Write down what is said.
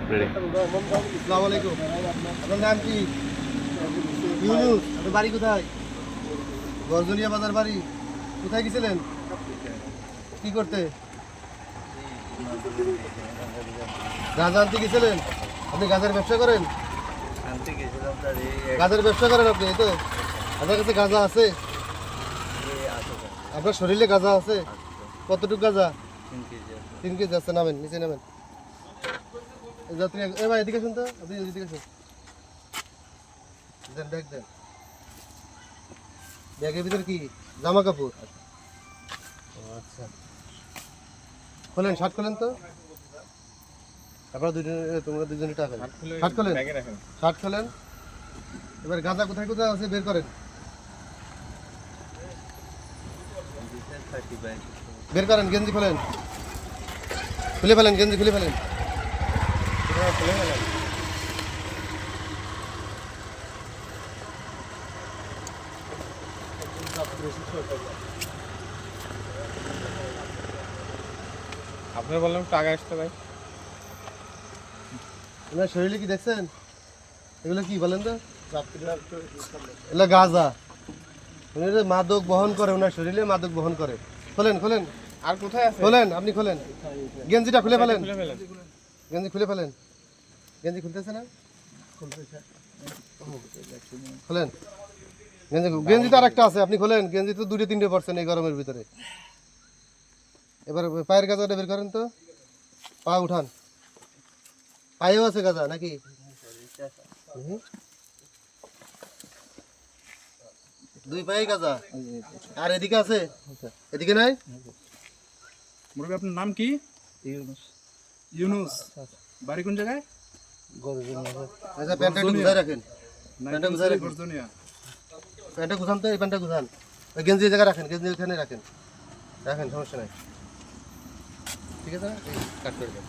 আসসালামু আলাইকুম। আপনার নাম কি? ইউনুস। আপনার বাড়ি কোথায়? গর্জনিয়া বাজার বাড়ি। কোথায় গেছিলেন? কি করতে? গাঁজা আনতে গেছিলেন? আপনি গাঁজার ব্যবসা করেন? গাঁজার ব্যবসা করেন আপনি, এই তো? আপনার কাছে গাঁজা আছে? আপনার শরীরে গাঁজা আছে? কতটুকু গাঁজা? 3 কেজি আছে। নামেন, নিচে নামেন। যাত্রী এ ভাই এদিকে শুনতো, আপনি এদিকে শুন। দেন ব্যাগ দেন। ব্যাগের ভিতরে কি জামা কাপড়? আচ্ছা, খোলেন, শার্ট খোলেন তো। আপনারা তোমরা দুজনে টাকা শার্ট খোলেন, শার্ট খোলেন। এবার গাঁজা কোথায় কোথায় আছে বের করেন, বের করেন। গেঞ্জি খোলেন, খুলে ফেলেন, গেঞ্জি খুলে ফেলেন, খুলে ফেলেন। আপনি বললাম টাকা আসতে ভাই। আপনার শরীরে কি দেখছেন? এগুলো কি বলেন তো? এগুলো গাঁজা। উনি মাদক বহন করে, ওনার শরীরে মাদক বহন করে। খোলেন, খোলেন। আর কোথায় আছে? খোলেন, আপনি খোলেন। গেঞ্জিটা খুলে ফেলেন, খুলে ফেলেন। গেঞ্জি খুলে ফেলেন। গেঞ্জি খুলতেছে না? খোলেন গেঞ্জি। গেঞ্জি তো আরেকটা আছে, আপনি খোলেন। গেঞ্জি তো 2-3 পারছেন এই গরমের ভিতরে। এবার পায়ের গাজাটা বের করেন তো। পা উঠান। পায়েও আছে গাজা নাকি? দুই পায়ে গাজা। আর এদিকে আছে? এদিকে নাই? মুরব্বী আপনার নাম কি? ইউনুস। বাড়ি কোন জায়গায়? আচ্ছা, প্যান্টটা একটু গুছাই রাখেন। প্যান্টটা গুছাই রাখেন। গর্জনিয়া। প্যান্টটা গুছান তো, এই প্যান্টটা গুছান। ওই গেঞ্জি এই জায়গায় রাখেন, গেঞ্জি ওখানে রাখেন, রাখেন, সমস্যা নাই। ঠিক আছে, কাট করে দেন।